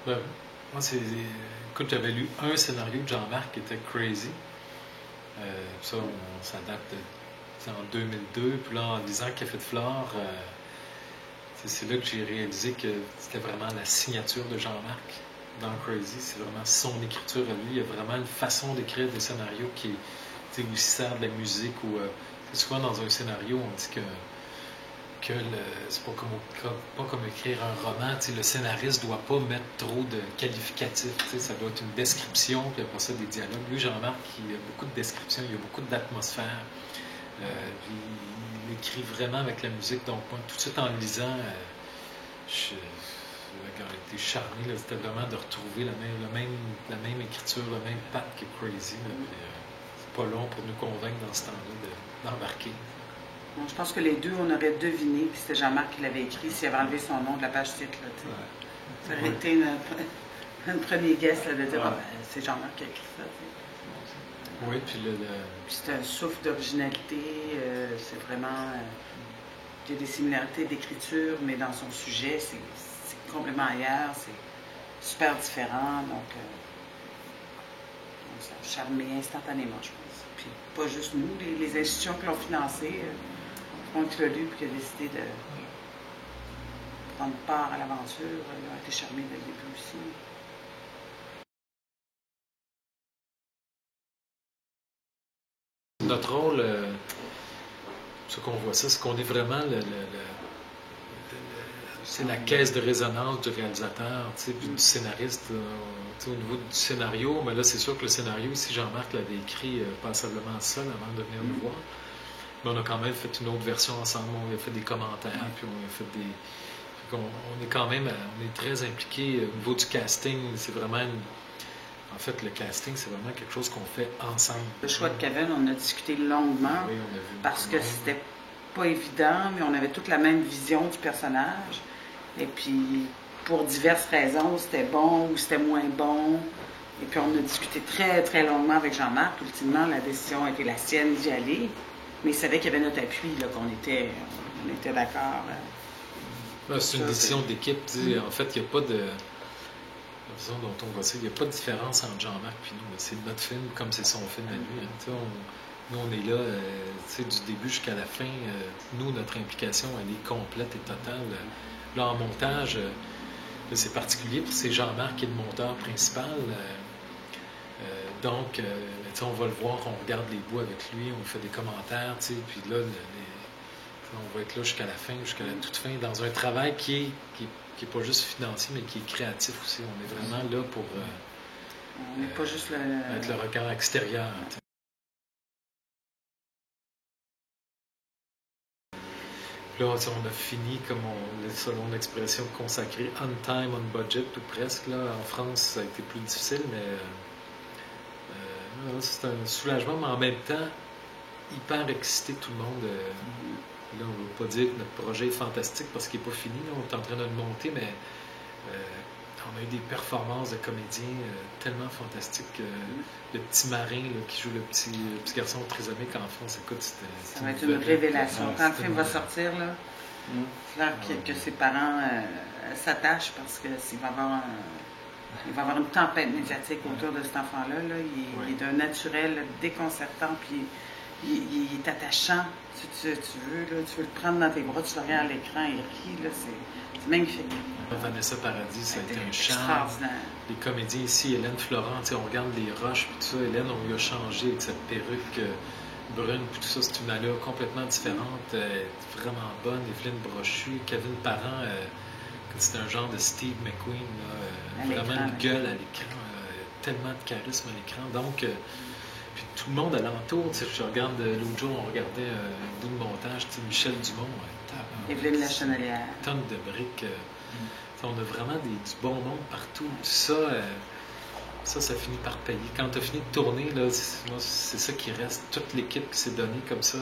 Ben, moi, écoute, j'avais lu un scénario de Jean-Marc qui était crazy. Ça, ça date en 2002. Puis là, en lisant Café de Flore, c'est là que j'ai réalisé que c'était vraiment la signature de Jean-Marc dans Crazy. C'est vraiment son écriture à lui. Il y a vraiment une façon d'écrire des scénarios qui où il sert de la musique. Ou souvent dans un scénario, on dit que c'est pas comme écrire un roman. Le scénariste ne doit pas mettre trop de qualificatifs. Ça doit être une description, puis après ça, des dialogues. Lui, Jean-Marc, il y a beaucoup de descriptions, il y a beaucoup d'atmosphère. Il écrit vraiment avec la musique. Donc, moi, tout de suite en lisant, j'ai été charmé. C'était vraiment de retrouver la même écriture, la même patte que Crazy. C'est pas long pour nous convaincre dans ce temps-là d'embarquer. Je pense que les deux, on aurait deviné que c'était Jean-Marc qui l'avait écrit s'il avait enlevé son nom de la page titre. Ça aurait été un premier guess de dire c'est Jean-Marc qui a écrit ça. Oui, puis c'est un souffle d'originalité. C'est vraiment. Il y a des similarités d'écriture, mais dans son sujet, c'est complètement ailleurs. C'est super différent. Donc, ça a charmé instantanément, je pense. Puis pas juste nous, les institutions qui l'ont financé. Ont lu et qui a décidé de prendre part à l'aventure, ils ont été charmés dès le début aussi. Notre rôle, ce qu'on voit ça, c'est qu'on est vraiment c'est la caisse de résonance du réalisateur, puis du scénariste. Au niveau du scénario, mais là, c'est sûr que le scénario, si Jean-Marc l'avait écrit passablement seul avant de venir nous voir, mais on a quand même fait une autre version ensemble, on a fait des commentaires, puis on a fait des... On est quand même, on est très impliqués au niveau du casting, c'est vraiment en fait, le casting, c'est vraiment quelque chose qu'on fait ensemble. Le choix de Kevin, on a discuté longuement, oui, on a vu parce que c'était pas évident, mais on avait toute la même vision du personnage, et puis pour diverses raisons, c'était bon ou c'était moins bon. Et puis on a discuté très, très longuement avec Jean-Marc. Ultimement, la décision a été la sienne d'y aller. Mais il savait qu'il y avait notre appui, là, qu'on était d'accord. C'est une décision d'équipe. En fait, il n'y a pas de... La façon dont on voit ça, il n'y a pas de différence entre Jean-Marc et nous. C'est notre film comme c'est son film à lui. Nous, on est là du début jusqu'à la fin. Nous, notre implication, elle est complète et totale. Là, en montage, c'est particulier parce que c'est Jean-Marc qui est le monteur principal. Donc, on va le voir, on regarde les bouts avec lui, on fait des commentaires, puis là, on va être là jusqu'à la fin, jusqu'à la toute fin, dans un travail qui est pas juste financier, mais qui est créatif aussi. On est vraiment là pour on n'est pas juste être le regard extérieur. Là, on a fini, comme selon l'expression consacrée, on time, on budget, tout presque. Là. En France, ça a été plus difficile, mais c'est un soulagement, mais en même temps, hyper excité tout le monde. Là, on ne veut pas dire que notre projet est fantastique parce qu'il n'est pas fini. Là, on est en train de le monter, mais on a eu des performances de comédiens tellement fantastiques. Le petit Marin qui joue le petit garçon trisomique en France, écoute, ça va être une révélation. Quand le film va sortir, là, c'est clair que ses parents s'attachent parce que il va y avoir une tempête médiatique autour de cet enfant-là. Là. Il est d'un naturel déconcertant, puis il est attachant. Tu veux le prendre dans tes bras, tu le regardes à l'écran, il rit. Là, c'est magnifique. Vanessa Paradis, ça a été un charme. Les comédiens ici, Hélène Florent, on regarde les roches, puis tout ça. Hélène, on lui a changé avec cette perruque brune, puis tout ça. C'est une allure complètement différente, vraiment bonne. Evelyne Brochu, Kevin Parent, c'est un genre de Steve McQueen. Vraiment une gueule à l'écran, tellement de charisme à l'écran. Donc, puis tout le monde alentour, je regarde, l'autre jour, on regardait un bout de montage, Michel Dumont, Evelyne Lachenelière. Tonne de briques. On a vraiment du bon monde partout. Ça finit par payer. Quand tu as fini de tourner, là, c'est ça qui reste. Toute l'équipe qui s'est donnée comme ça,